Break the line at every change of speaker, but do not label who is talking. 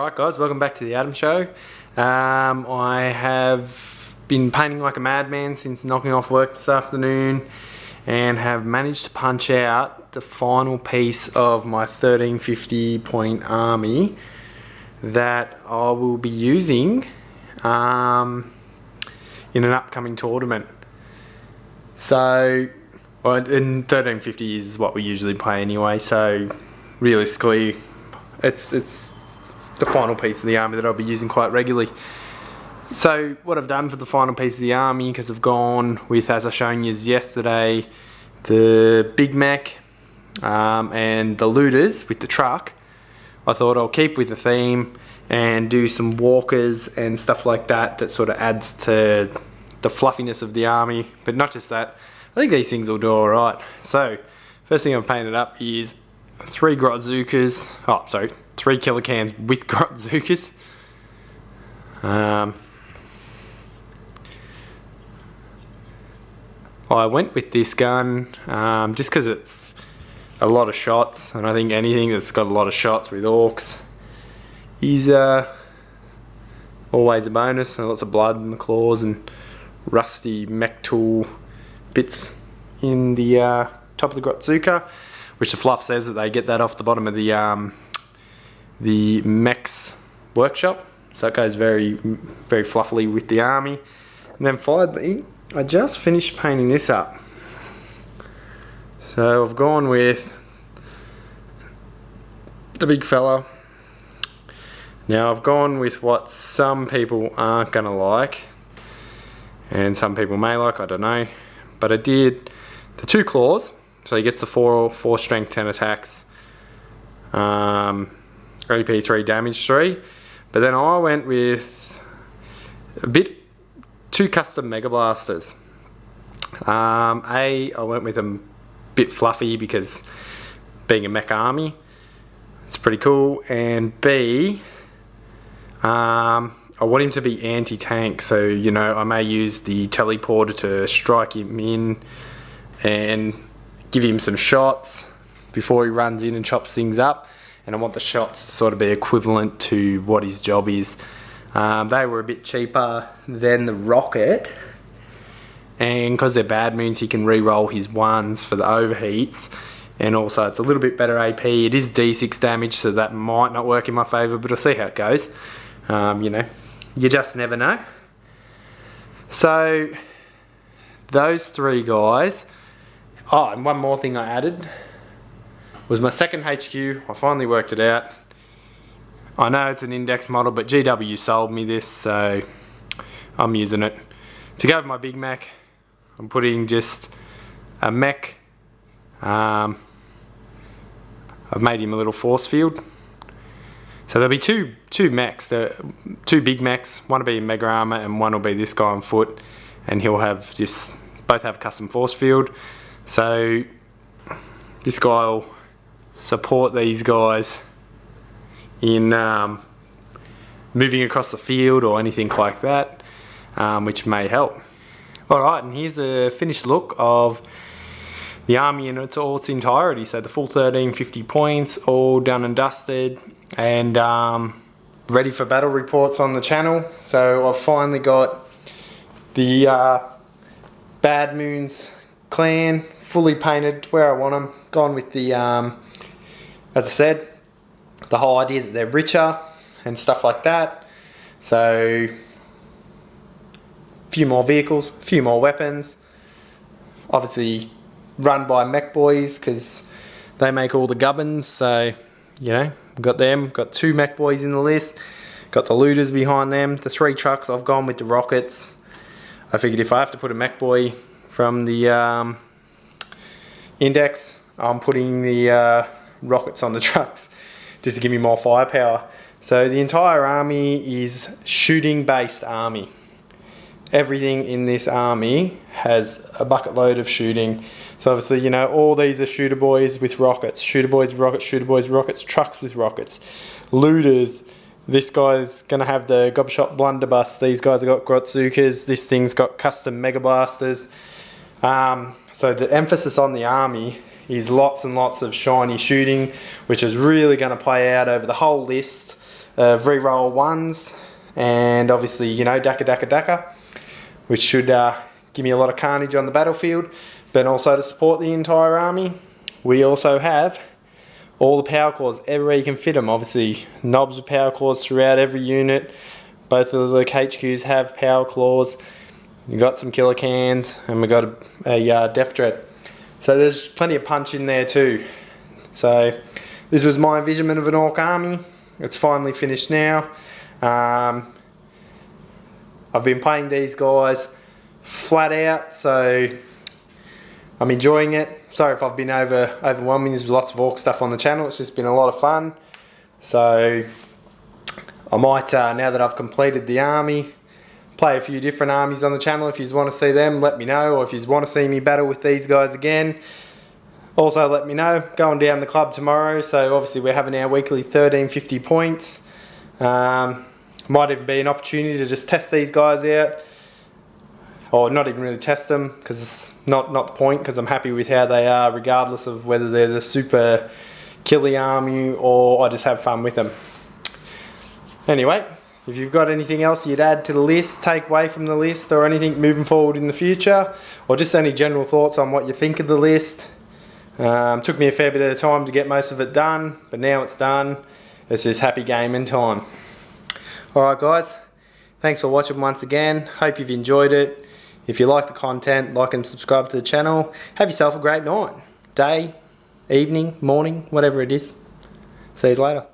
Alright guys, welcome back to the Adam Show. I have been painting like a madman since knocking off work this afternoon and have managed to punch out the final piece of my 1350 point army that I will be using in an upcoming tournament. So, well, in 1350 is what we usually play anyway, so realistically it's the final piece of the army that I'll be using quite regularly. So what I've done for the final piece of the army, because I've gone with, as I shown you yesterday, the Big Mac and the looters with the truck, I thought I'll keep with the theme and do some walkers and stuff like that that sort of adds to the fluffiness of the army. But not just that, I think these things will do alright. So first thing I've painted up is 3 Grotzukas, three killer cans with Grotzukas. I went with this gun just because it's a lot of shots, and I think anything that's got a lot of shots with orcs is always a bonus, and lots of blood in the claws and rusty mech tool bits in the top of the Grotzuka, which the fluff says that they get that off the bottom of the mech's workshop, so it goes very, very fluffily with the army. And then finally, I just finished painting this up. So I've gone with the big fella. Now I've gone with what some people aren't gonna like, and some people may like, I don't know. But I did the 2 claws, so he gets the 4 strength, 10 attacks, AP 3, damage 3. But then I went with 2 custom Mega Blasters. I went with a bit fluffy because being a mech army, it's pretty cool. And B, I want him to be anti-tank, so you know, I may use the teleporter to strike him in and give him some shots before he runs in and chops things up. And I want the shots to sort of be equivalent to what his job is. They were a bit cheaper than the rocket, and because they're bad moons, he can re-roll his 1s for the overheats, and also it's a little bit better AP. It is D6 damage, so that might not work in my favour, but I'll see how it goes. You know, you just never know. So those 3 guys. Oh, and one more thing I added was my second HQ. I finally worked it out. I know it's an index model, but GW sold me this, so I'm using it. To go with my Big Mac, I'm putting just a mech. I've made him a little force field. So there'll be two mechs, 2 Big Macs. One will be in Mega Armor and one will be this guy on foot. And he'll have both have custom force field. So this guy will support these guys in moving across the field or anything like that, which may help. Alright, and here's a finished look of the army in all its entirety. So the full 1350 points, all done and dusted, and ready for battle reports on the channel. So I've finally got the Bad Moons clan fully painted where I want them. Gone with the, as I said, the whole idea that they're richer and stuff like that. So a few more vehicles, a few more weapons. Obviously run by mech boys because they make all the gubbins. So, you know, got them. Got 2 mech boys in the list. Got the looters behind them. The 3 trucks, I've gone with the rockets. I figured if I have to put a mech boy from the index, I'm putting the rockets on the trucks just to give me more firepower. So the entire army is shooting based army. Everything in this army has a bucket load of shooting. So obviously, you know, all these are shooter boys with rockets, shooter boys with rockets, shooter boys with rockets, trucks with rockets, looters. This guy's gonna have the Gobshot blunderbuss. These guys have got Grotzukas. This thing's got custom Mega Blasters. So the emphasis on the army is lots and lots of shiny shooting, which is really going to play out over the whole list reroll 1s, and obviously, you know, Daka, which should give me a lot of carnage on the battlefield, but also to support the entire army. We also have all the power cores, everywhere you can fit them. Obviously, knobs with power cores throughout every unit. Both of the HQs have power claws. You've got some killer cans, and we've got a Death Dread. So there's plenty of punch in there too. So this was my envisionment of an Ork army. It's finally finished now. I've been playing these guys flat out, so I'm enjoying it. Sorry if I've been overwhelming. There's lots of Ork stuff on the channel. It's just been a lot of fun. So I might, now that I've completed the army, play a few different armies on the channel. If you want to see them, let me know. Or if you want to see me battle with these guys again, also let me know. Going down the club tomorrow, so obviously we're having our weekly 1350 points. Might even be an opportunity to just test these guys out. Or not even really test them, because it's not the point, because I'm happy with how they are, regardless of whether they're the super killy army or I just have fun with them. Anyway, if you've got anything else you'd add to the list, take away from the list, or anything moving forward in the future, or just any general thoughts on what you think of the list. Took me a fair bit of time to get most of it done, but now it's done. It's just happy gaming time. Alright guys, thanks for watching once again. Hope you've enjoyed it. If you like the content, like and subscribe to the channel. Have yourself a great night, day, evening, morning, whatever it is. See you later.